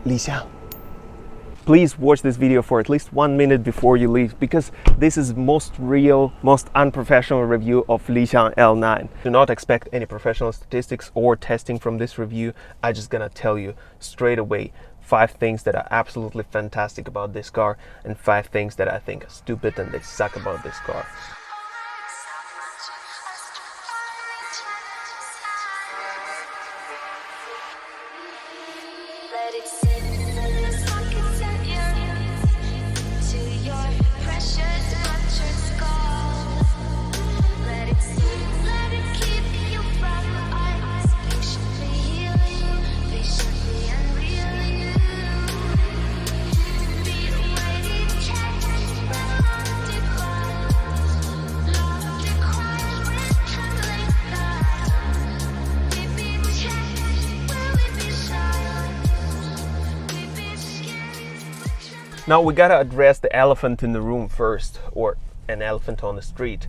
Lixiang. Please watch this video for at least 1 minute before you leave, because this is most real, most unprofessional review of Lixiang L9. Do not expect any professional statistics or testing from this review. I'm just gonna tell you straight away 5 things that are absolutely fantastic about this car and 5 things that I think are stupid and they suck about this car. Now we gotta address the elephant in the room first, or an elephant on the street.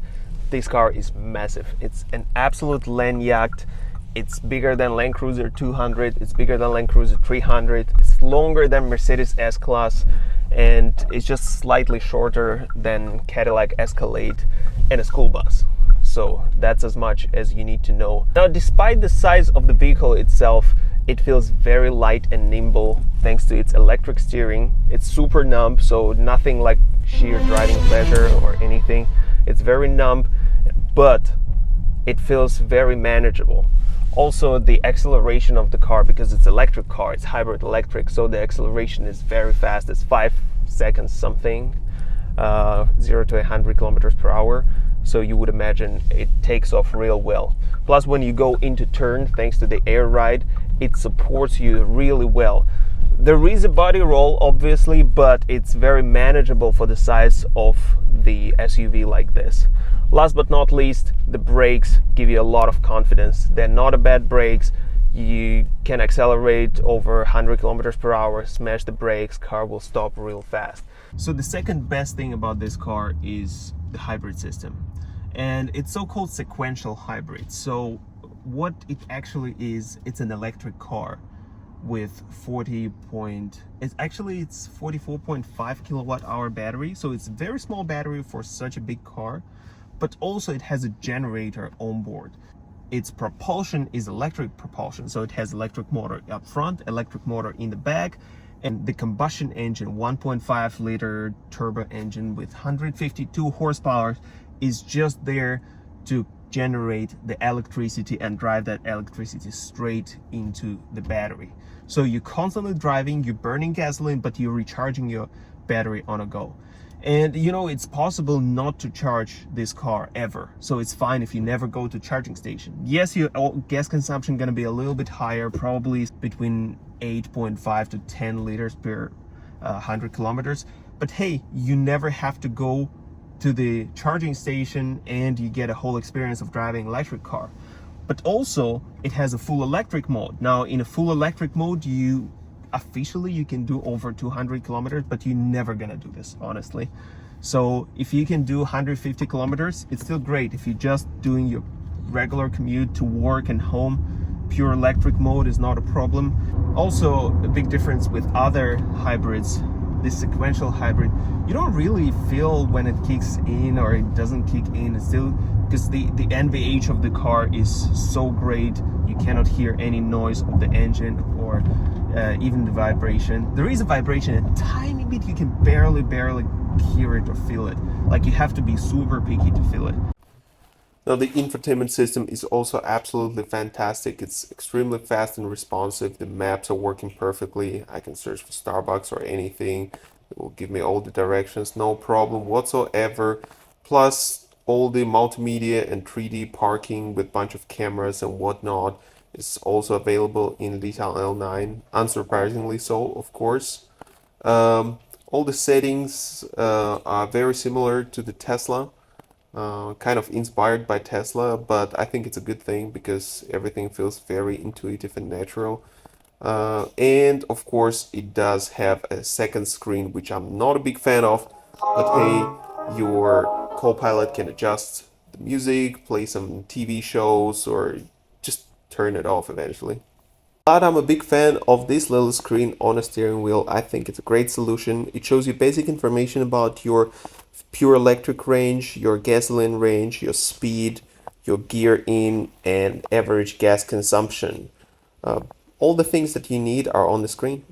This car is massive. It's an absolute lanyard. It's bigger than Land Cruiser 200. It's bigger than Land Cruiser 300. It's longer than Mercedes S-Class, and it's just slightly shorter than Cadillac Escalade and a school bus. So that's as much as you need to know. Now, despite the size of the vehicle itself, it feels very light and nimble thanks to its electric steering. It's super numb, so nothing like sheer driving pleasure or anything. It's very numb, but it feels very manageable. Also, the acceleration of the car, because it's electric car, it's hybrid electric, so the acceleration is very fast. It's 5 seconds something, 0 to 100 kilometers per hour. So you would imagine it takes off real well. Plus, when you go into turn, thanks to the air ride, it supports you really well. There is a body roll, obviously, but it's very manageable for the size of the SUV like this. Last but not least, the brakes give you a lot of confidence. They're not a bad brakes. You can accelerate over 100 kilometers per hour, smash the brakes, car will stop real fast. So the second best thing about this car is the hybrid system. And it's so-called sequential hybrid. So what it actually is, it's an electric car with it's 44.5 kilowatt hour battery. So it's a very small battery for such a big car, but also it has a generator on board. Its propulsion is electric propulsion. So it has electric motor up front, electric motor in the back, and the combustion engine, 1.5 liter turbo engine with 152 horsepower, is just there to generate the electricity and drive that electricity straight into the battery. So you're constantly driving, you're burning gasoline, but you're recharging your battery on a go. And you know, it's possible not to charge this car ever. So it's fine if you never go to charging station. Yes, your gas consumption gonna be a little bit higher, probably between 8.5 to 10 liters per 100 kilometers. But hey, you never have to go to the charging station and you get a whole experience of driving an electric car. But also it has a full electric mode. Now in a full electric mode, you can do over 200 kilometers, but you're never gonna do this, honestly. So if you can do 150 kilometers, it's still great. If you're just doing your regular commute to work and home, pure electric mode is not a problem. Also, a big difference with other hybrids, this sequential hybrid, you don't really feel when it kicks in or it doesn't kick in. It's still, because the NVH of the car is so great, you cannot hear any noise of the engine or even the vibration. There is a vibration, a tiny bit, you can barely hear it or feel it. Like, you have to be super picky to feel it. Now, the infotainment system is also absolutely fantastic. It's extremely fast and responsive. The maps are working perfectly. I can search for Starbucks or anything. It will give me all the directions, no problem whatsoever. Plus, all the multimedia and 3D parking with bunch of cameras and whatnot is also available in Lixiang L9. Unsurprisingly so, of course. All the settings are very similar to the Tesla. Kind of inspired by Tesla, but I think it's a good thing because everything feels very intuitive and natural. And of course it does have a second screen, which I'm not a big fan of, but hey, your co-pilot can adjust the music, play some TV shows, or just turn it off eventually. But I'm a big fan of this little screen on a steering wheel. I think it's a great solution. It shows you basic information about your pure electric range, your gasoline range, your speed, your gear in, and average gas consumption. All the things that you need are on the screen.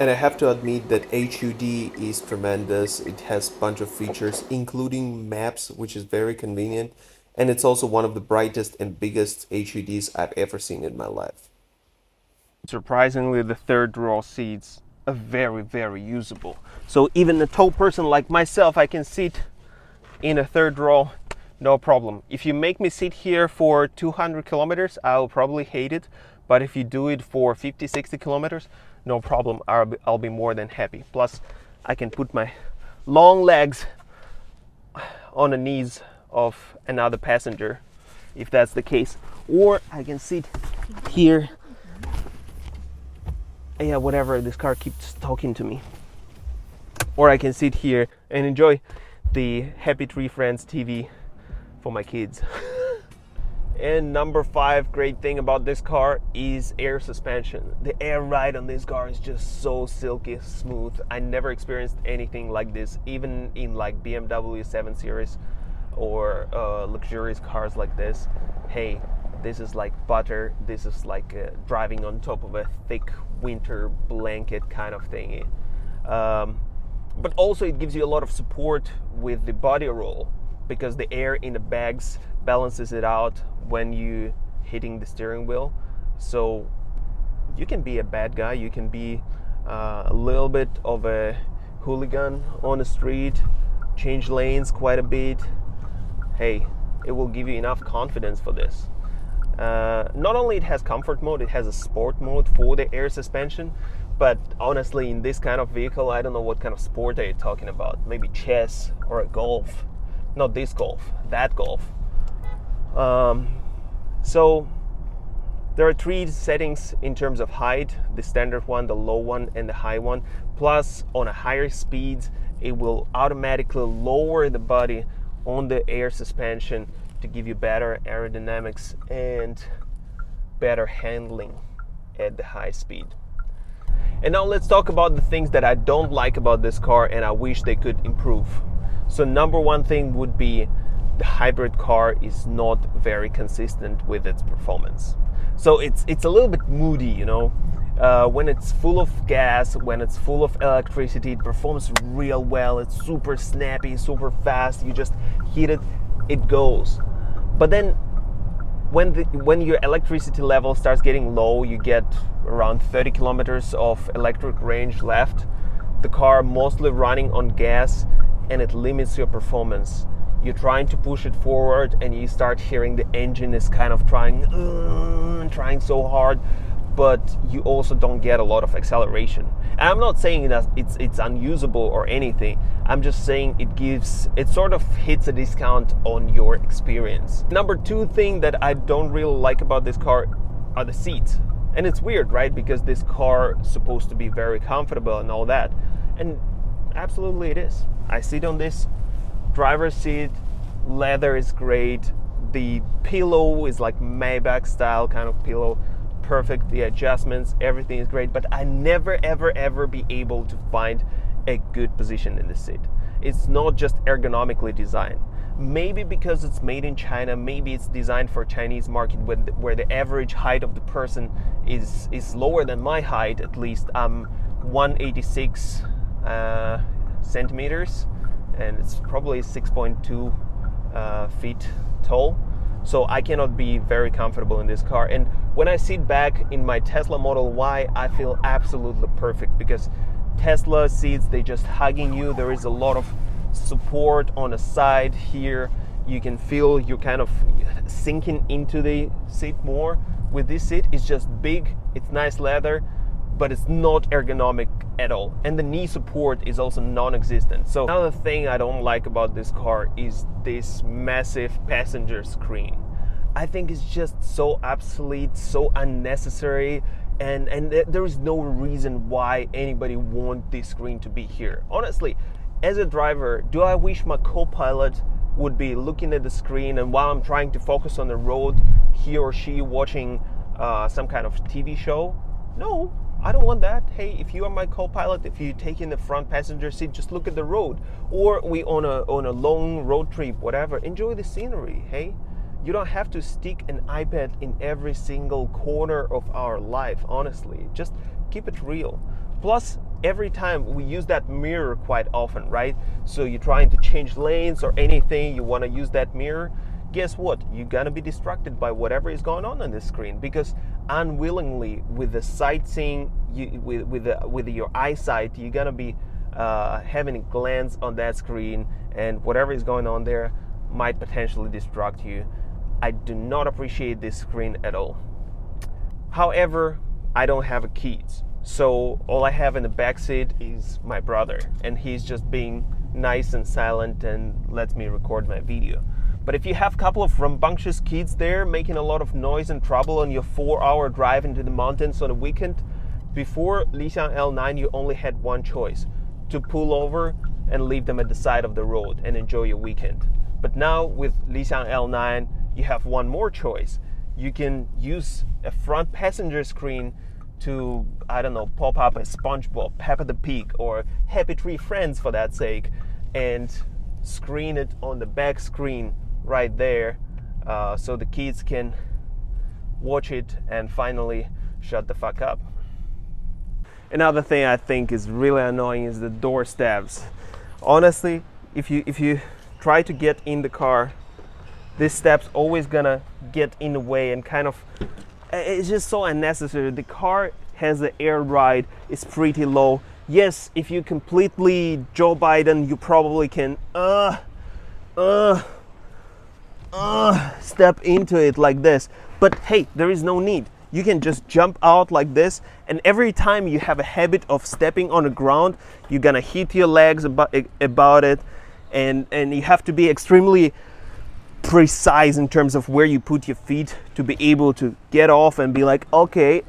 And I have to admit that HUD is tremendous. It has a bunch of features, including maps, which is very convenient. And it's also one of the brightest and biggest HUDs I've ever seen in my life. Surprisingly, the third row seats are very usable. So even a tall person like myself, I can sit in a third row, no problem. If you make me sit here for 200 kilometers, I'll probably hate it. But if you do it for 50, 60 kilometers, no problem. I'll be more than happy. Plus, I can put my long legs on the knees of another passenger, if that's the case. Or I can sit here. Yeah, whatever, this car keeps talking to me. Or I can sit here and enjoy the Happy Tree Friends TV for my kids. And number 5 great thing about this car is air suspension. The air ride on this car is just so silky smooth. I never experienced anything like this, even in like BMW 7 Series or luxurious cars like this. Hey, this is like butter. This is like driving on top of a thick winter blanket kind of thingy. But also it gives you a lot of support with the body roll, because the air in the bags balances it out when you hitting the steering wheel. So you can be a bad guy, you can be a little bit of a hooligan on the street, change lanes quite a bit. Hey, it will give you enough confidence for this. Not only it has comfort mode, it has a sport mode for the air suspension. But honestly, in this kind of vehicle, I don't know what kind of sport are you talking about. Maybe chess or a golf. Not this golf, that golf. So there are 3 settings in terms of height: the standard one, the low one, and the high one. Plus, on a higher speeds, it will automatically lower the body on the air suspension to give you better aerodynamics and better handling at the high speed. And now let's talk about the things that I don't like about this car and I wish they could improve. So number 1 thing would be the hybrid car is not very consistent with its performance. So it's a little bit moody, you know. When it's full of gas, when it's full of electricity, it performs real well. It's super snappy, super fast. You just hit it, it goes. But then when your electricity level starts getting low, you get around 30 kilometers of electric range left, the car mostly running on gas, and it limits your performance. You're trying to push it forward and you start hearing the engine is kind of trying so hard, but you also don't get a lot of acceleration. And I'm not saying that it's unusable or anything. I'm just saying it sort of hits a discount on your experience. Number 2 thing that I don't really like about this car are the seats. And it's weird, right? Because this car is supposed to be very comfortable and all that. And absolutely it is. I sit on this driver's seat, leather is great, the pillow is like Maybach style kind of pillow, perfect, the adjustments, everything is great, but I never ever be able to find a good position in the seat. It's not just ergonomically designed. Maybe because it's made in China, maybe it's designed for Chinese market where the average height of the person is lower than my height. At least I'm 186 centimeters and it's probably 6.2 feet tall. So I cannot be very comfortable in this car. And when I sit back in my Tesla Model Y, I feel absolutely perfect because Tesla seats, they just hugging you. There is a lot of support on the side here. You can feel you kind of sinking into the seat more. With this seat, it's just big, it's nice leather, but it's not ergonomic at all. And the knee support is also non-existent. So another thing I don't like about this car is this massive passenger screen. I think it's just so obsolete, so unnecessary, and there is no reason why anybody want this screen to be here. Honestly, as a driver, do I wish my co-pilot would be looking at the screen and while I'm trying to focus on the road, he or she watching some kind of TV show. No, I don't want that. Hey, if you are my co-pilot, if you take in the front passenger seat, just look at the road. Or we on a long road trip, whatever. Enjoy the scenery, hey? You don't have to stick an iPad in every single corner of our life, honestly. Just keep it real. Plus, every time we use that mirror quite often, right? So you're trying to change lanes or anything, you want to use that mirror. Guess what? You're gonna be distracted by whatever is going on the screen, because unwillingly, with the sightseeing, with your eyesight, you're gonna be having a glance on that screen, and whatever is going on there might potentially distract you. I do not appreciate this screen at all. However, I don't have kids, so all I have in the back seat is my brother, and he's just being nice and silent and lets me record my video. But if you have a couple of rambunctious kids there making a lot of noise and trouble on your 4-hour drive into the mountains on a weekend, before Lixiang L9 you only had one choice: to pull over and leave them at the side of the road and enjoy your weekend. But now with Lixiang L9 you have one more choice. You can use a front passenger screen to, I don't know, pop up a SpongeBob, Peppa the Pig, or Happy Tree Friends for that sake, and screen it on the back screen right there, so the kids can watch it and finally shut the fuck up. Another thing I think is really annoying is the door stabs. Honestly, if you try to get in the car, this step's always gonna get in the way and kind of, it's just so unnecessary. The car has the air ride, it's pretty low. Yes, if you completely Joe Biden, you probably can step into it like this. But hey, there is no need. You can just jump out like this, and every time you have a habit of stepping on the ground, you're gonna hit your legs about it, and you have to be extremely precise in terms of where you put your feet to be able to get off and be like, okay,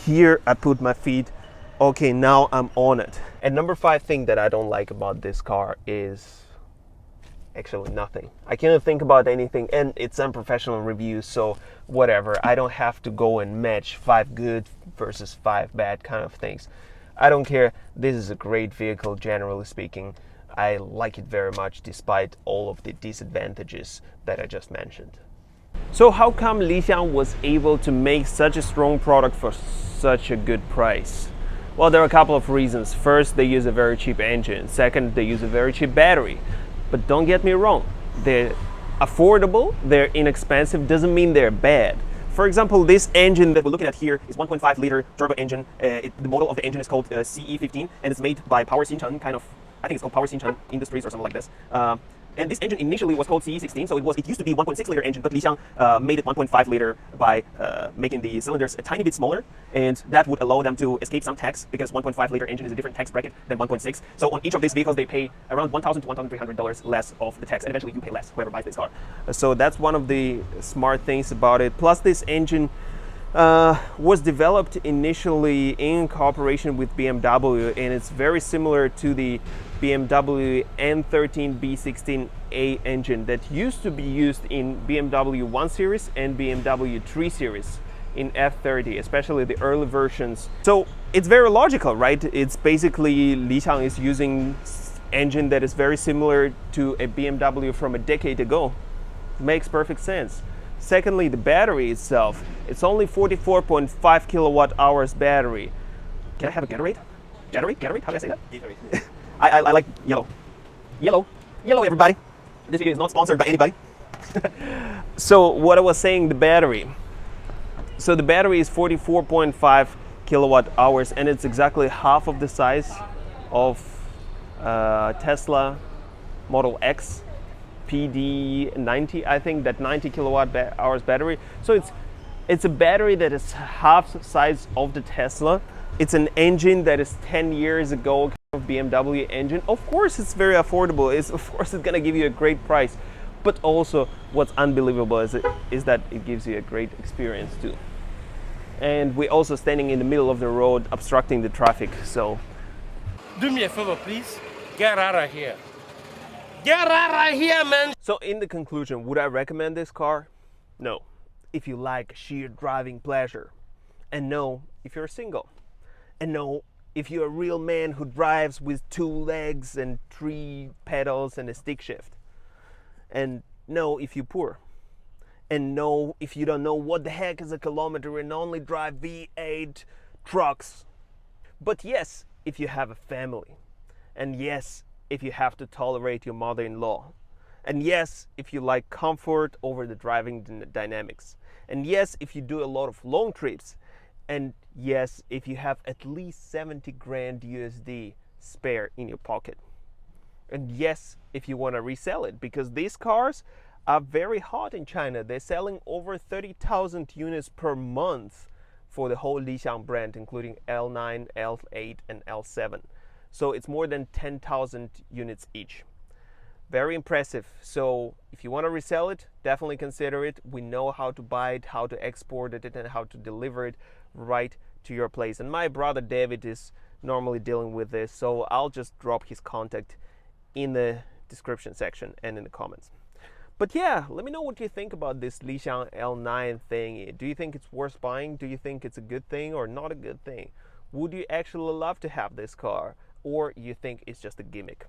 here I put my feet, okay, now I'm on it. And number 5 thing that I don't like about this car is actually nothing. I cannot think about anything, and it's Unprofessional review, so whatever. I don't have to go and match 5 good versus 5 bad kind of things. I don't care. This is a great vehicle, generally speaking. I like it very much despite all of the disadvantages that I just mentioned. So how come Lixiang was able to make such a strong product for such a good price? Well, there are a couple of reasons. First, they use a very cheap engine. Second, they use a very cheap battery. But don't get me wrong, they're affordable, they're inexpensive, doesn't mean they're bad. For example, this engine that we're looking at here is 1.5 liter turbo engine. The model of the engine is called CE15, and it's made by Power Xincheng, I think it's called Power Xincheng Industries or something like this. And this engine initially was called CE16, so it used to be 1.6 liter engine, but Lixiang made it 1.5 liter by making the cylinders a tiny bit smaller, and that would allow them to escape some tax, because 1.5 liter engine is a different tax bracket than 1.6. So on each of these vehicles, they pay around $1,000 to $1,300 less of the tax, and eventually you pay less, whoever buys this car. So that's one of the smart things about it. Plus, this engine was developed initially in cooperation with BMW, and it's very similar to the BMW N13 B16A engine that used to be used in BMW 1 Series and BMW 3 Series in F30, especially the early versions. So it's very logical, right? It's basically Lixiang is using engine that is very similar to a BMW from a decade ago. Makes perfect sense. Secondly, the battery itself, it's only 44.5 kilowatt hours battery. Can I have a Gatorade? Gatorade? How do I say that? Gatorade. I like yellow. Yellow, everybody. This video is not sponsored by anybody. So what I was saying, the battery. So the battery is 44.5 kilowatt hours, and it's exactly half of the size of Tesla Model X PD90, I think, that 90 kilowatt hours battery. So it's a battery that is half the size of the Tesla. It's an engine that is 10 years ago of BMW engine. Of course it's very affordable. Of course it's gonna give you a great price, but also what's unbelievable is that it gives you a great experience too. And we're also standing in the middle of the road obstructing the traffic, so do me a favor, please. Get out of here. Get out of here, man. So in the conclusion, would I recommend this car? No. if you like sheer driving pleasure. And no, if you're single. And no, if you're a real man who drives with 2 legs and 3 pedals and a stick shift. And no, if you're poor. And no, if you don't know what the heck is a kilometer and only drive V8 trucks. But yes, if you have a family. And yes, if you have to tolerate your mother-in-law. And yes, if you like comfort over the driving dynamics. And yes, if you do a lot of long trips. And yes, if you have at least 70 grand USD spare in your pocket. And yes, if you want to resell it, because these cars are very hot in China. They're selling over 30,000 units per month for the whole Lixiang brand, including L9, L8, and L7. So it's more than 10,000 units each. Very impressive. So if you want to resell it, definitely consider it. We know how to buy it, how to export it, and how to deliver it right to your place. And my brother David is normally dealing with this, so I'll just drop his contact in the description section and in the comments. But yeah, let me know what you think about this Lixiang L9 thing. Do you think it's worth buying? Do you think it's a good thing or not a good thing? Would you actually love to have this car, or you think it's just a gimmick?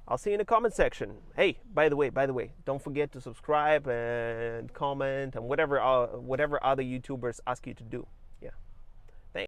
I'll see you in the comment section. Hey, by the way, don't forget to subscribe and comment and whatever other YouTubers ask you to do.